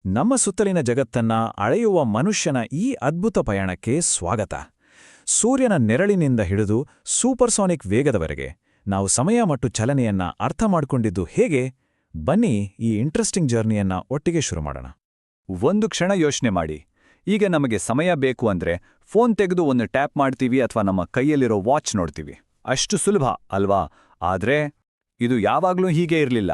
ನಮ್ಮ ಸುತ್ತಲಿನ ಜಗತ್ತನ್ನ ಅಳೆಯುವ ಮನುಷ್ಯನ ಈ ಅದ್ಭುತ ಪಯಣಕ್ಕೆ ಸ್ವಾಗತ. ಸೂರ್ಯನ ನೆರಳಿನಿಂದ ಹಿಡಿದು ಸೂಪರ್ಸಾನಿಕ್ ವೇಗದವರೆಗೆ ನಾವು ಸಮಯ ಮತ್ತು ಚಲನೆಯನ್ನ ಅರ್ಥ ಮಾಡ್ಕೊಂಡಿದ್ದು ಹೇಗೆ? ಬನ್ನಿ ಈ ಇಂಟ್ರೆಸ್ಟಿಂಗ್ ಜರ್ನಿಯನ್ನ ಒಟ್ಟಿಗೆ ಶುರು ಮಾಡೋಣ. ಒಂದು ಕ್ಷಣ ಯೋಚನೆ ಮಾಡಿ. ಈಗ ನಮಗೆ ಸಮಯ ಬೇಕು ಅಂದ್ರೆ ಫೋನ್ ತೆಗೆದು ಒಂದು ಟ್ಯಾಪ್ ಮಾಡ್ತೀವಿ ಅಥವಾ ನಮ್ಮ ಕೈಯಲ್ಲಿರೋ ವಾಚ್ ನೋಡ್ತೀವಿ. ಅಷ್ಟು ಸುಲಭ ಅಲ್ವಾ? ಆದ್ರೆ ಇದು ಯಾವಾಗ್ಲೂ ಹೀಗೆ ಇರಲಿಲ್ಲ.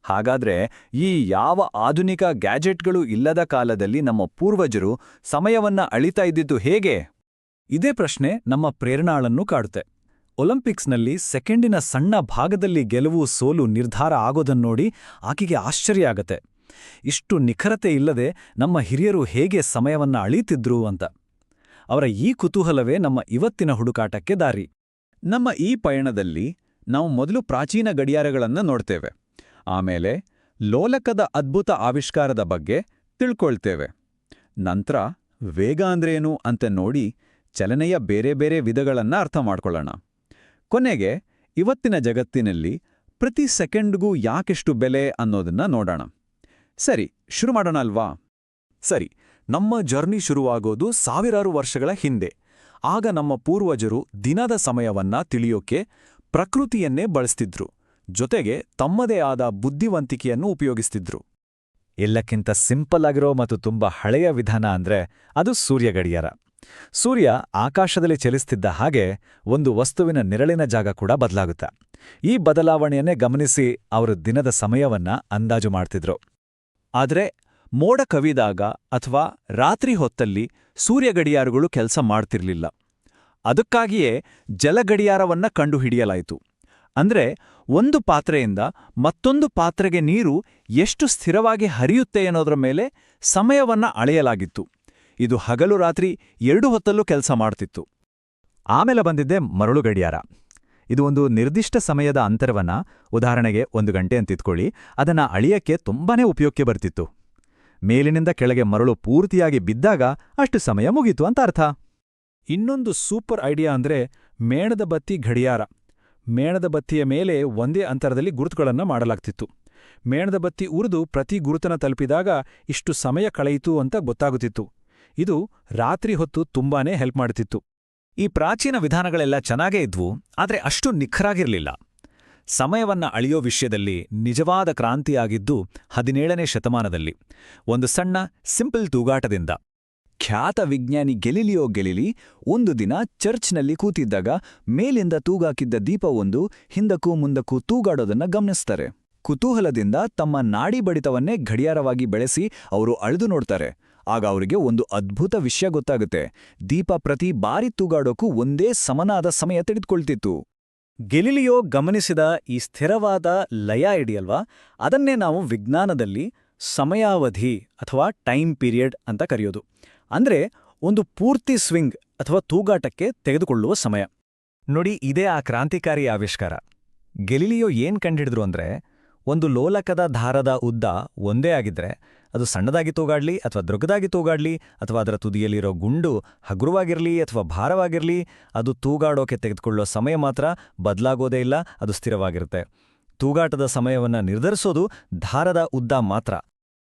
ಹಾಗಾದ್ರೆ ಈ ಯಾವ ಆಧುನಿಕ ಗ್ಯಾಜೆಟ್ಗಳು ಇಲ್ಲದ ಕಾಲದಲ್ಲಿ ನಮ್ಮ ಪೂರ್ವಜರು ಸಮಯವನ್ನ ಅಳಿತಾ ಇದ್ದಿದ್ದು ಹೇಗೆ? ಇದೇ ಪ್ರಶ್ನೆ ನಮ್ಮ ಪ್ರೇರಣಾಳನ್ನು ಕಾಡುತ್ತೆ. ಒಲಿಂಪಿಕ್ಸ್ನಲ್ಲಿ ಸೆಕೆಂಡಿನ ಸಣ್ಣ ಭಾಗದಲ್ಲಿ ಗೆಲುವು ಸೋಲು ನಿರ್ಧಾರ ಆಗೋದನ್ನೋಡಿ ಆಕೆಗೆ ಆಶ್ಚರ್ಯ ಆಗತ್ತೆ. ಇಷ್ಟು ನಿಖರತೆ ಇಲ್ಲದೆ ನಮ್ಮ ಹಿರಿಯರು ಹೇಗೆ ಸಮಯವನ್ನ ಅಳೀತಿದ್ರು ಅಂತ. ಅವರ ಈ ಕುತೂಹಲವೇ ನಮ್ಮ ಇವತ್ತಿನ ಹುಡುಕಾಟಕ್ಕೆ ದಾರಿ. ನಮ್ಮ ಈ ಪಯಣದಲ್ಲಿ ನಾವು ಮೊದಲು ಪ್ರಾಚೀನ ಗಡಿಯಾರಗಳನ್ನು ನೋಡ್ತೇವೆ. ಆಮೇಲೆ ಲೋಲಕದ ಅದ್ಭುತ ಆವಿಷ್ಕಾರದ ಬಗ್ಗೆ ತಿಳ್ಕೊಳ್ತೇವೆ. ನಂತರ ವೇಗ ಅಂದ್ರೇನು ಅಂತ ನೋಡಿ ಚಲನೆಯ ಬೇರೆ ಬೇರೆ ವಿಧಗಳನ್ನ ಅರ್ಥ ಮಾಡ್ಕೊಳ್ಳೋಣ. ಕೊನೆಗೆ ಇವತ್ತಿನ ಜಗತ್ತಿನಲ್ಲಿ ಪ್ರತಿ ಸೆಕೆಂಡ್ಗೂ ಯಾಕೆಷ್ಟು ಬೆಲೆ ಅನ್ನೋದನ್ನ ನೋಡೋಣ. ಸರಿ, ಶುರು ಮಾಡೋಣ ಅಲ್ವಾ? ಸರಿ, ನಮ್ಮ ಜರ್ನಿ ಶುರುವಾಗೋದು ಸಾವಿರಾರು ವರ್ಷಗಳ ಹಿಂದೆ. ಆಗ ನಮ್ಮ ಪೂರ್ವಜರು ದಿನದ ಸಮಯವನ್ನ ತಿಳಿಯೋಕೆ ಪ್ರಕೃತಿಯನ್ನೇ ಬಳಸ್ತಿದ್ರು. ಜೊತೆಗೆ ತಮ್ಮದೇ ಆದ ಬುದ್ಧಿವಂತಿಕೆಯನ್ನು ಉಪಯೋಗಿಸ್ತಿದ್ರು. ಎಲ್ಲಕ್ಕಿಂತ ಸಿಂಪಲ್ ಆಗಿರೋ ಮತ್ತು ತುಂಬಾ ಹಳೆಯ ವಿಧಾನ ಅಂದ್ರೆ ಅದು ಸೂರ್ಯ ಗಡಿಯಾರ. ಸೂರ್ಯ ಆಕಾಶದಲ್ಲಿ ಚಲಿಸ್ತಿದ್ದ ಹಾಗೆ ಒಂದು ವಸ್ತುವಿನ ನೆರಳಿನ ಜಾಗ ಕೂಡ ಬದಲಾಗುತ್ತೆ. ಈ ಬದಲಾವಣೆಯನ್ನೇ ಗಮನಿಸಿ ಅವರು ದಿನದ ಸಮಯವನ್ನ ಅಂದಾಜು ಮಾಡ್ತಿದ್ರು. ಆದ್ರೆ ಮೋಡ ಕವಿದಾಗ ಅಥವಾ ರಾತ್ರಿ ಹೊತ್ತಲ್ಲಿ ಸೂರ್ಯ ಗಡಿಯಾರಗಳು ಕೆಲಸ ಮಾಡ್ತಿರ್ಲಿಲ್ಲ. ಅದಕ್ಕಾಗಿಯೇ ಜಲಗಡಿಯಾರವನ್ನ ಕಂಡುಹಿಡಿಯಲಾಯಿತು. ಅಂದ್ರೆ ಒಂದು ಪಾತ್ರೆಯಿಂದ ಮತ್ತೊಂದು ಪಾತ್ರೆಗೆ ನೀರು ಎಷ್ಟು ಸ್ಥಿರವಾಗಿ ಹರಿಯುತ್ತೆ ಅನ್ನೋದರ ಮೇಲೆ ಸಮಯವನ್ನ ಅಳೆಯಲಾಗಿತ್ತು. ಇದು ಹಗಲು ರಾತ್ರಿ 2 ಹೊತ್ತಲ್ಲೂ ಕೆಲಸ ಮಾಡ್ತಿತ್ತು. ಆಮೇಲೆ ಬಂದಿದ್ದೆ ಮರಳು ಗಡಿಯಾರ. ಇದು ಒಂದು ನಿರ್ದಿಷ್ಟ ಸಮಯದ ಅಂತರವನ್ನ, ಉದಾಹರಣೆಗೆ 1 ಗಂಟೆ ಅಂತಿದ್ಕೊಳ್ಳಿ, ಅದನ್ನ ಅಳಿಯಕ್ಕೆ ತುಂಬಾನೇ ಉಪಯೋಗಕ್ಕೆ ಬರ್ತಿತ್ತು. ಮೇಲಿನಿಂದ ಕೆಳಗೆ ಮರಳು ಪೂರ್ತಿಯಾಗಿ ಬಿದ್ದಾಗ ಅಷ್ಟು ಸಮಯ ಮುಗೀತು ಅಂತ ಅರ್ಥ. ಇನ್ನೊಂದು ಸೂಪರ್ ಐಡಿಯಾ ಅಂದ್ರೆ ಮೇಣದ ಬತ್ತಿ ಗಡಿಯಾರ. ಮೇಣದ ಬತ್ತಿಯ ಮೇಲೆ ಒಂದೇ ಅಂತರದಲ್ಲಿ ಗುರುತುಗಳನ್ನು ಮಾಡಲಾಗ್ತಿತ್ತು. ಮೇಣದ ಬತ್ತಿ ಉರಿದು ಪ್ರತಿ ಗುರುತನ ತಲುಪಿದಾಗ ಇಷ್ಟು ಸಮಯ ಕಳೆಯಿತು ಅಂತ ಗೊತ್ತಾಗುತ್ತಿತ್ತು. ಇದು ರಾತ್ರಿ ಹೊತ್ತು ತುಂಬಾನೇ ಹೆಲ್ಪ್ ಮಾಡುತ್ತಿತ್ತು. ಈ ಪ್ರಾಚೀನ ವಿಧಾನಗಳೆಲ್ಲ ಚೆನ್ನಾಗೇ ಇದ್ವು, ಆದ್ರೆ ಅಷ್ಟು ನಿಖರಾಗಿರ್ಲಿಲ್ಲ. ಸಮಯವನ್ನ ಅಳಿಯೋ ವಿಷಯದಲ್ಲಿ ನಿಜವಾದ ಕ್ರಾಂತಿಯಾಗಿದ್ದು 17ನೇ ಶತಮಾನದಲ್ಲಿ ಒಂದು ಸಣ್ಣ ಸಿಂಪಲ್ ತೂಗಾಟದಿಂದ. ಖ್ಯಾತ ವಿಜ್ಞಾನಿ ಗೆಲಿಲಿಯೋ ಗೆಲಿಲಿ ಒಂದು ದಿನ ಚರ್ಚ್ನಲ್ಲಿ ಕೂತಿದ್ದಾಗ ಮೇಲಿಂದ ತೂಗಾಕಿದ್ದ ದೀಪವೊಂದು ಹಿಂದಕ್ಕೂ ಮುಂದಕ್ಕೂ ತೂಗಾಡೋದನ್ನ ಗಮನಿಸ್ತಾರೆ. ಕುತೂಹಲದಿಂದ ತಮ್ಮ ನಾಡಿ ಬಡಿತವನ್ನೇ ಗಡಿಯಾರವಾಗಿ ಬೆಳೆಸಿ ಅವರು ಅಳೆದು ನೋಡ್ತಾರೆ. ಆಗ ಅವರಿಗೆ ಒಂದು ಅದ್ಭುತ ವಿಷಯ ಗೊತ್ತಾಗುತ್ತೆ. ದೀಪ ಪ್ರತಿ ಬಾರಿ ತೂಗಾಡೋಕ್ಕೂ ಒಂದೇ ಸಮನಾದ ಸಮಯ ತೆಗೆದುಕೊಳ್ತಿತ್ತು. ಗೆಲಿಲಿಯೋ ಗಮನಿಸಿದ ಈ ಸ್ಥಿರವಾದ ಲಯ ಇದೆಯಲ್ವಾ, ಅದನ್ನೇ ನಾವು ವಿಜ್ಞಾನದಲ್ಲಿ ಸಮಯಾವಧಿ ಅಥವಾ ಟೈಮ್ ಪೀರಿಯಡ್ ಅಂತ ಕರೆಯೋದು. ಅಂದ್ರೆ ಒಂದು ಪೂರ್ತಿ ಸ್ವಿಂಗ್ ಅಥವಾ ತೂಗಾಟಕ್ಕೆ ತೆಗೆದುಕೊಳ್ಳುವ ಸಮಯ. ನೋಡಿ, ಇದೇ ಆ ಕ್ರಾಂತಿಕಾರಿ ಆವಿಷ್ಕಾರ. ಗೆಲಿಲಿಯೋ ಏನ್ ಕಂಡಿಡಿದ್ರು ಅಂದ್ರೆ, ಒಂದು ಲೋಲಕದ ದಾರದ ಉದ್ದ ಒಂದೇ ಆಗಿದ್ರೆ ಅದು ಸಣ್ಣದಾಗಿ ತೂಗಾಡ್ಲಿ ಅಥವಾ ದೊಡ್ಡದಾಗಿ ತೂಗಾಡ್ಲಿ ಅಥವಾ ಅದರ ತುದಿಯಲ್ಲಿರೋ ಗುಂಡು ಹಗುರವಾಗಿರ್ಲಿ ಅಥವಾ ಭಾರವಾಗಿರ್ಲಿ, ಅದು ತೂಗಾಡೋಕೆ ತೆಗೆದುಕೊಳ್ಳೋ ಸಮಯ ಮಾತ್ರ ಬದಲಾಗೋದೇ ಇಲ್ಲ, ಅದು ಸ್ಥಿರವಾಗಿರುತ್ತೆ. ತೂಗಾಟದ ಸಮಯವನ್ನ ನಿರ್ಧರಿಸೋದು ದಾರದ ಉದ್ದ ಮಾತ್ರ.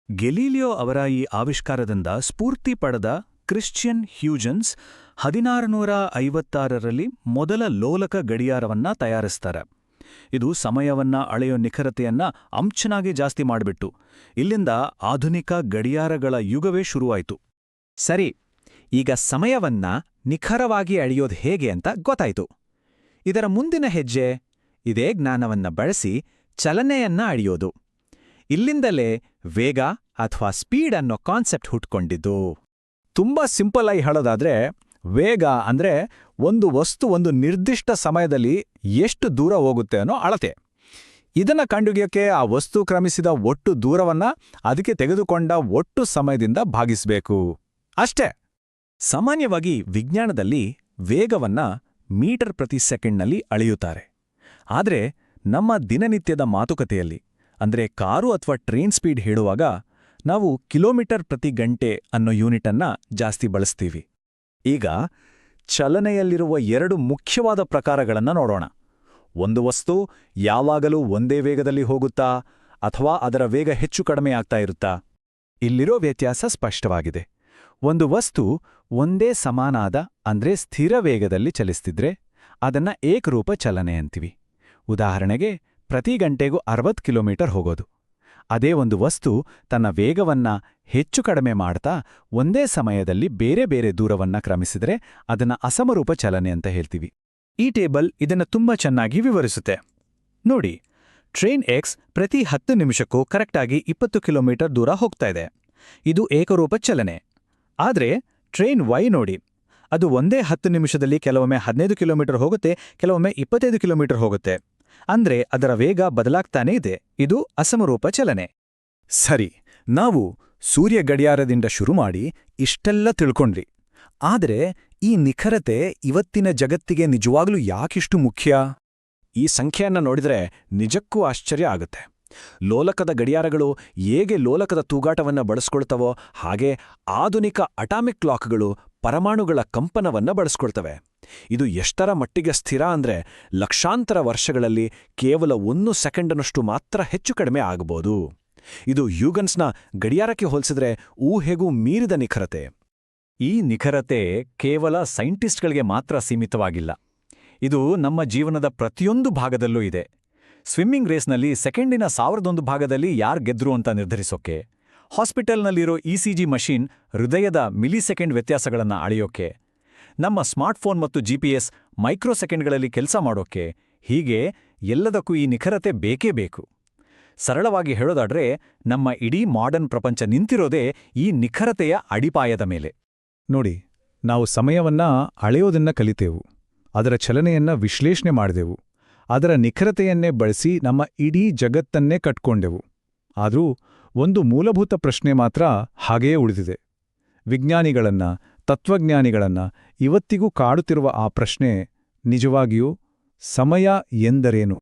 ಗೆಲೀಲಿಯೋ ಅವರ ಈ ಆವಿಷ್ಕಾರದಿಂದ ಸ್ಫೂರ್ತಿ ಪಡೆದ ಕ್ರಿಶ್ಚಿಯನ್ ಹ್ಯೂಜನ್ಸ್ 1656ರಲ್ಲಿ ಮೊದಲ ಲೋಲಕ ಗಡಿಯಾರವನ್ನ ತಯಾರಿಸ್ತಾರೆ. ಇದು ಸಮಯವನ್ನ ಅಳೆಯೋ ನಿಖರತೆಯನ್ನ ಅಂಚನಾಗಿ ಜಾಸ್ತಿ ಮಾಡಿಬಿಟ್ಟು ಇಲ್ಲಿಂದ ಆಧುನಿಕ ಗಡಿಯಾರಗಳ ಯುಗವೇ ಶುರುವಾಯಿತು. ಸರಿ, ಈಗ ಸಮಯವನ್ನ ನಿಖರವಾಗಿ ಅಳೆಯೋದು ಹೇಗೆ ಅಂತ ಗೊತ್ತಾಯ್ತು. ಇದರ ಮುಂದಿನ ಹೆಜ್ಜೆ ಇದೇ ಜ್ಞಾನವನ್ನ ಬಳಸಿ ಚಲನೆಯನ್ನ ಅಳೆಯೋದು. ಇಲ್ಲಿಂದಲೇ ವೇಗ ಅಥವಾ ಸ್ಪೀಡ್ ಅನ್ನೋ ಕಾನ್ಸೆಪ್ಟ್ ಹುಟ್ಕೊಂಡಿದ್ದು. ತುಂಬಾ ಸಿಂಪಲ್ ಆಗಿ ಹೇಳೋದಾದ್ರೆ, ವೇಗ ಅಂದ್ರೆ ಒಂದು ವಸ್ತು ಒಂದು ನಿರ್ದಿಷ್ಟ ಸಮಯದಲ್ಲಿ ಎಷ್ಟು ದೂರ ಹೋಗುತ್ತೆ ಅನ್ನೋ ಅಳತೆ. ಇದನ್ನ ಕಂಡುಹಿಡಿಯೋಕೆ ಆ ವಸ್ತು ಕ್ರಮಿಸಿದ ಒಟ್ಟು ದೂರವನ್ನ ಅದಕ್ಕೆ ತೆಗೆದುಕೊಂಡ ಒಟ್ಟು ಸಮಯದಿಂದ ಭಾಗಿಸಬೇಕು ಅಷ್ಟೇ. ಸಾಮಾನ್ಯವಾಗಿ ವಿಜ್ಞಾನದಲ್ಲಿ ವೇಗವನ್ನ ಮೀಟರ್ ಪ್ರತಿ ಸೆಕೆಂಡ್ನಲ್ಲಿ ಅಳೆಯುತ್ತಾರೆ. ಆದ್ರೆ ನಮ್ಮ ದಿನನಿತ್ಯದ ಮಾತುಕತೆಯಲ್ಲಿ, ಅಂದ್ರೆ ಕಾರು ಅಥವಾ ಟ್ರೈನ್ ಸ್ಪೀಡ್ ಹೇಳುವಾಗ, ನಾವು ಕಿಲೋಮೀಟರ್ ಪ್ರತಿ ಗಂಟೆ ಅನ್ನೋ ಯೂನಿಟನ್ನ ಜಾಸ್ತಿ ಬಳಸ್ತೀವಿ. ಈಗ ಚಲನೆಯಲ್ಲಿರುವ 2 ಮುಖ್ಯವಾದ ಪ್ರಕಾರಗಳನ್ನ ನೋಡೋಣ. ಒಂದು ವಸ್ತು ಯಾವಾಗಲೂ ಒಂದೇ ವೇಗದಲ್ಲಿ ಹೋಗುತ್ತಾ ಅಥವಾ ಅದರ ವೇಗ ಹೆಚ್ಚು ಕಡಿಮೆ ಆಗ್ತಾ ಇರುತ್ತಾ? ಇಲ್ಲಿರೋ ವ್ಯತ್ಯಾಸ ಸ್ಪಷ್ಟವಾಗಿದೆ. ಒಂದು ವಸ್ತು ಒಂದೇ ಸಮಾನಾದ ಅಂದ್ರೆ ಸ್ಥಿರ ವೇಗದಲ್ಲಿ ಚಲಿಸ್ತಿದ್ರೆ ಅದನ್ನ ಏಕರೂಪ ಚಲನೆ ಅಂತೀವಿ. ಉದಾಹರಣೆಗೆ ಪ್ರತಿ ಗಂಟೆಗೂ 60 ಕಿಲೋಮೀಟರ್ ಹೋಗೋದು. ಅದೇ ಒಂದು ವಸ್ತು ತನ್ನ ವೇಗವನ್ನ ಹೆಚ್ಚು ಕಡಿಮೆ ಮಾಡ್ತಾ ಒಂದೇ ಸಮಯದಲ್ಲಿ ಬೇರೆ ಬೇರೆ ದೂರವನ್ನ ಕ್ರಮಿಸಿದ್ರೆ ಅದನ್ನ ಅಸಮರೂಪ ಚಲನೆ ಅಂತ ಹೇಳ್ತೀವಿ. ಈ ಟೇಬಲ್ ಇದನ್ನು ತುಂಬಾ ಚೆನ್ನಾಗಿ ವಿವರಿಸುತ್ತೆ. ನೋಡಿ, ಟ್ರೈನ್ ಎಕ್ಸ್ ಪ್ರತಿ 10 ನಿಮಿಷಕ್ಕೂ ಕರೆಕ್ಟಾಗಿ 20 ಕಿಲೋಮೀಟರ್ ದೂರ ಹೋಗ್ತಾ ಇದೆ. ಇದು ಏಕರೂಪ ಚಲನೆ. ಆದ್ರೆ ಟ್ರೈನ್ ವೈ ನೋಡಿ, ಅದು ಒಂದೇ 10 ನಿಮಿಷದಲ್ಲಿ ಕೆಲವೊಮ್ಮೆ 15 ಕಿಲೋಮೀಟರ್ ಹೋಗುತ್ತೆ, ಕೆಲವೊಮ್ಮೆ 25 ಕಿಲೋಮೀಟರ್ ಹೋಗುತ್ತೆ. ಅಂದ್ರೆ ಅದರ ವೇಗ ಬದಲಾಗ್ತಾನೇ ಇದೆ. ಇದು ಅಸಮರೂಪ ಚಲನೆ. ಸರಿ, ನಾವು ಸೂರ್ಯ ಗಡಿಯಾರದಿಂದ ಶುರು ಮಾಡಿ ಇಷ್ಟೆಲ್ಲ ತಿಳ್ಕೊಂಡ್ರಿ. ಆದರೆ ಈ ನಿಖರತೆ ಇವತ್ತಿನ ಜಗತ್ತಿಗೆ ನಿಜವಾಗ್ಲೂ ಯಾಕಿಷ್ಟು ಮುಖ್ಯ? ಈ ಸಂಖ್ಯೆಯನ್ನ ನೋಡಿದ್ರೆ ನಿಜಕ್ಕೂ ಆಶ್ಚರ್ಯ ಆಗುತ್ತೆ. ಲೋಲಕದ ಗಡಿಯಾರಗಳು ಹೇಗೆ ಲೋಲಕದ ತೂಗಾಟವನ್ನ ಬಳಸ್ಕೊಳ್ತವೋ ಹಾಗೆ ಆಧುನಿಕ ಅಟಾಮಿಕ್ ಕ್ಲಾಕ್ಗಳು ಪರಮಾಣುಗಳ ಕಂಪನವನ್ನ ಬಳಸ್ಕೊಳ್ತವೆ. ಇದು ಎಷ್ಟರ ಮಟ್ಟಿಗೆ ಸ್ಥಿರ ಅಂದ್ರೆ ಲಕ್ಷಾಂತರ ವರ್ಷಗಳಲ್ಲಿ ಕೇವಲ 1 ಸೆಕೆಂಡನಷ್ಟು ಮಾತ್ರ ಹೆಚ್ಚು ಕಡಿಮೆ ಆಗಬಹುದು. ಇದು ಹ್ಯೂಗನ್ಸ್ನ ಗಡಿಯಾರಕ್ಕೆ ಹೋಲಿಸಿದ್ರೆ ಊಹೆಗೂ ಮೀರಿದ ನಿಖರತೆ. ಈ ನಿಖರತೆ ಕೇವಲ ಸೈಂಟಿಸ್ಟ್ಗಳಿಗೆ ಮಾತ್ರ ಸೀಮಿತವಾಗಿಲ್ಲ. ಇದು ನಮ್ಮ ಜೀವನದ ಪ್ರತಿಯೊಂದು ಭಾಗದಲ್ಲೂ ಇದೆ. ಸ್ವಿಮ್ಮಿಂಗ್ ರೇಸ್ನಲ್ಲಿ ಸೆಕೆಂಡಿನ 1001 ಭಾಗದಲ್ಲಿ ಯಾರು ಗೆದ್ರು ಅಂತ ನಿರ್ಧರಿಸೋಕೆ, ಹಾಸ್ಪಿಟಲ್ನಲ್ಲಿರೋ ಇಸಿಜಿ ಮಷೀನ್ ಹೃದಯದ ಮಿಲಿಸೆಕೆಂಡ್ ವ್ಯತ್ಯಾಸಗಳನ್ನು ಅಳೆಯೋಕೆ, ನಮ್ಮ ಸ್ಮಾರ್ಟ್ಫೋನ್ ಮತ್ತು ಜಿಪಿಎಸ್ ಮೈಕ್ರೋಸೆಕೆಂಡ್ಗಳಲ್ಲಿ ಕೆಲಸ ಮಾಡೋಕೆ, ಹೀಗೆ ಎಲ್ಲದಕ್ಕೂ ಈ ನಿಖರತೆ ಬೇಕೇ ಬೇಕು. ಸರಳವಾಗಿ ಹೇಳೋದಾದ್ರೆ ನಮ್ಮ ಇಡೀ ಮಾಡರ್ನ್ ಪ್ರಪಂಚ ನಿಂತಿರೋದೇ ಈ ನಿಖರತೆಯ ಅಡಿಪಾಯದ ಮೇಲೆ. ನೋಡಿ, ನಾವು ಸಮಯವನ್ನ ಅಳೆಯೋದನ್ನ ಕಲಿತೇವು, ಅದರ ಚಲನೆಯನ್ನ ವಿಶ್ಲೇಷಣೆ ಮಾಡಿದೆವು, ಅದರ ನಿಖರತೆಯನ್ನೇ ಬಳಸಿ ನಮ್ಮ ಇಡೀ ಜಗತ್ತನ್ನೇ ಕಟ್ಕೊಂಡೆವು. ಆದರೂ ಒಂದು ಮೂಲಭೂತ ಪ್ರಶ್ನೆ ಮಾತ್ರ ಹಾಗೆಯೇ ಉಳಿದಿದೆ. ವಿಜ್ಞಾನಿಗಳನ್ನ, ತತ್ವಜ್ಞಾನಿಗಳನ್ನ ಇವತ್ತಿಗೂ ಕಾಡುತ್ತಿರುವ ಆ ಪ್ರಶ್ನೆ ನಿಜವಾಗಿಯೂ ಸಮಯ ಎಂದರೇನು?